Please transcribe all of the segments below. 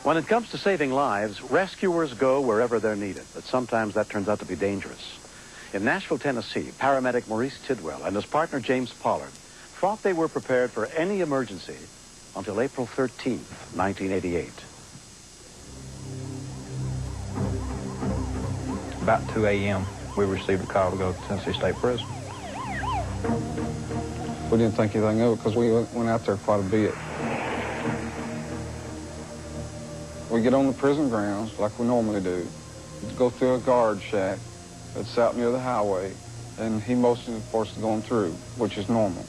When it comes to saving lives, rescuers go wherever they're needed, but sometimes that turns out to be dangerous. In Nashville, Tennessee, paramedic Maurice Tidwell and his partner James Pollard thought they were prepared for any emergency until April 13th, 1988. About 2 a.m., we received a call to go to Tennessee State Prison. We didn't think anything of it because we went out there quite a bit. We get on the prison grounds like we normally do. We go through a guard shack that's out near the highway, and he motions for us going through, which is normal.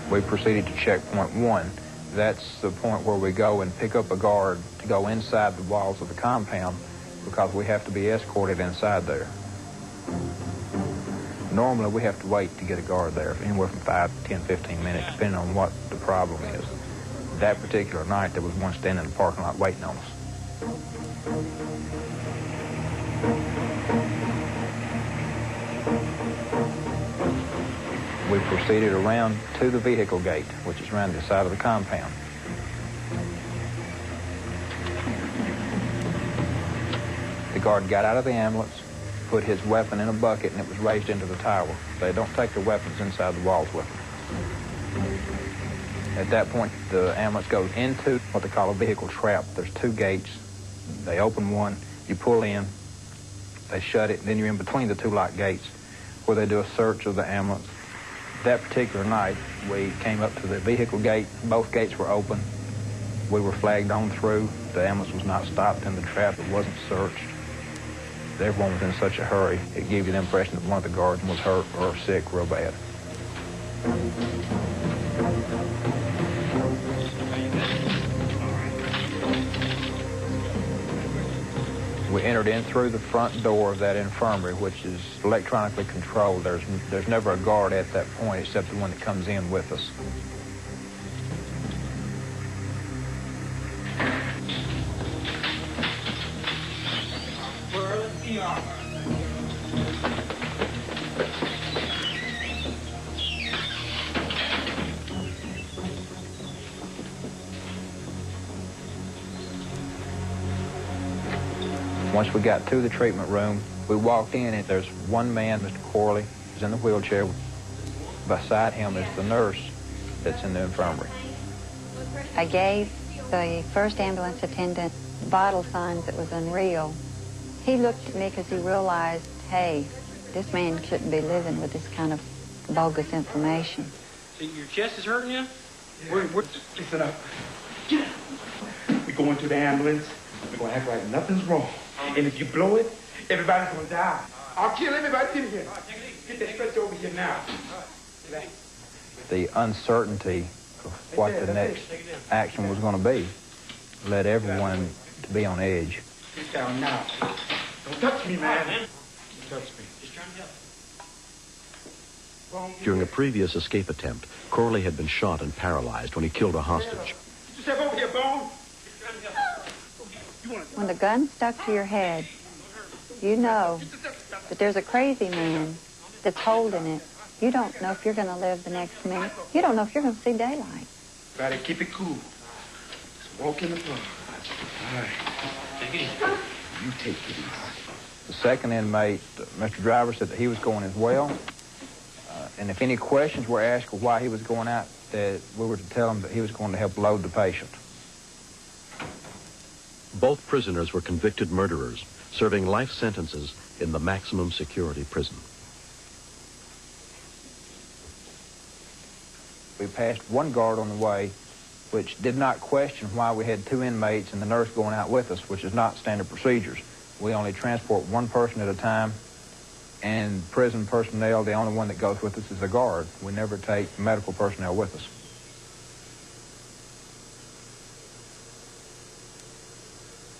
We proceeded to checkpoint 1. That's the point where we go and pick up a guard to go inside the walls of the compound because we have to be escorted inside there. Normally, we have to wait to get a guard there, anywhere from 5, 10, 15 minutes, depending on what the problem is. That particular night, there was one standing in the parking lot waiting on us. We proceeded around to the vehicle gate, which is around the side of the compound. The guard got out of the ambulance, put his weapon in a bucket, and it was raised into the tower. They don't take their weapons inside the walls with them. At that point, the ambulance goes into what they call a vehicle trap. There's 2 gates. They open one, you pull in, they shut it, and then you're in between the 2 locked gates where they do a search of the ambulance. That particular night, we came up to the vehicle gate. Both gates were open. We were flagged on through. The ambulance was not stopped in the trap. It wasn't searched. Everyone was in such a hurry, it gave you the impression that one of the guards was hurt or sick real bad. We entered in through the front door of that infirmary, which is electronically controlled. There's never a guard at that point except the one that comes in with us. Once we got to the treatment room, we walked in and there's one man, Mr. Corley, who's in the wheelchair. Beside him is the nurse that's in the infirmary. I gave the first ambulance attendant vital signs that was unreal. He looked at me because he realized, hey, this man shouldn't be living with this kind of bogus information. See, your chest is hurting you? Yeah. Listen up. Get up. We go into the ambulance. We're going to act like nothing's wrong. And if you blow it, everybody's going to die. I'll kill everybody in here. Get that stretcher over here now. The uncertainty of what the next action was going to be led everyone to be on edge. Get down now. Don't touch me, man. Don't touch me. Just trying to help. During a previous escape attempt, Corley had been shot and paralyzed when he killed a hostage. Step over here, Bone. When the gun's stuck to your head, you know that there's a crazy man that's holding it. You don't know if you're going to live the next minute. You don't know if you're going to see daylight. Better keep it cool. Just walk in the park. All right. Take it easy. You take it easy. The second inmate, Mr. Driver, said that he was going as well. And if any questions were asked of why he was going out, that we were to tell him that he was going to help load the patient. Both prisoners were convicted murderers, serving life sentences in the maximum security prison. We passed one guard on the way, which did not question why we had 2 inmates and the nurse going out with us, which is not standard procedures. We only transport one person at a time, and prison personnel, the only one that goes with us is a guard. We never take medical personnel with us.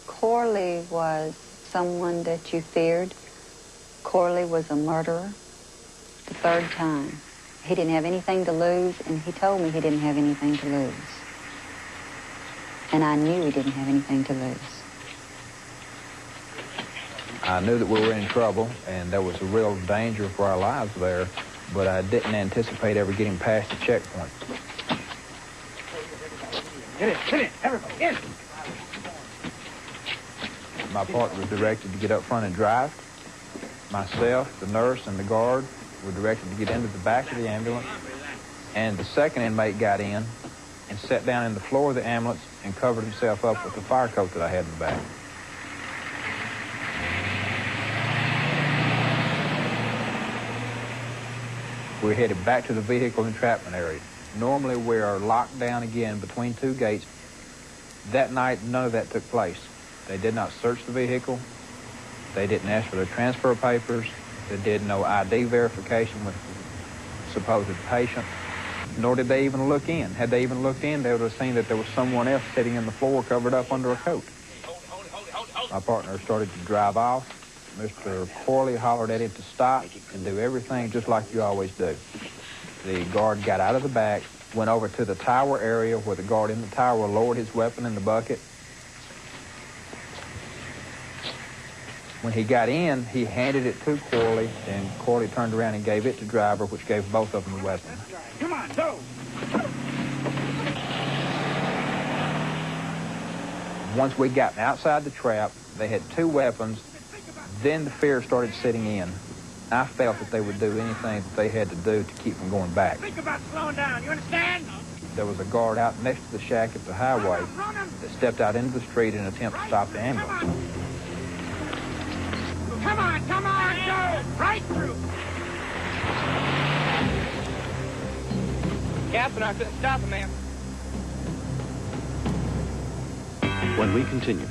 Corley was someone that you feared. Corley was a murderer the 3rd time. He didn't have anything to lose, and he told me he didn't have anything to lose. And I knew he didn't have anything to lose. I knew that we were in trouble, and there was a real danger for our lives there. but I didn't anticipate ever getting past the checkpoint. Get in, everybody, in! My partner was directed to get up front and drive. Myself, the nurse, and the guard were directed to get into the back of the ambulance. And the second inmate got in and sat down in the floor of the ambulance and covered himself up with the fire coat that I had in the back. We're headed back to the vehicle entrapment area. Normally we are locked down again between two gates. That night, none of that took place. They did not search the vehicle. They didn't ask for their transfer papers. They did no ID verification with the supposed patient, nor did they even look in. Had they even looked in, they would have seen that there was someone else sitting in the floor covered up under a coat. My partner started to drive off. Mr. Corley hollered at him to stop and do everything just like you always do. The guard got out of the back, went over to the tower area where the guard in the tower lowered his weapon in the bucket. When he got in, he handed it to Corley, and Corley turned around and gave it to driver, which gave both of them the weapon. Come on, go! Once we got outside the trap, they had two weapons. Then the fear started setting in. I felt that they would do anything that they had to do to keep from going back. Think about slowing down, you understand? There was a guard out next to the shack at the highway that stepped out into the street in an attempt to stop the ambulance. Come on, go! Right through! Captain, I couldn't stop him, man. When we continue.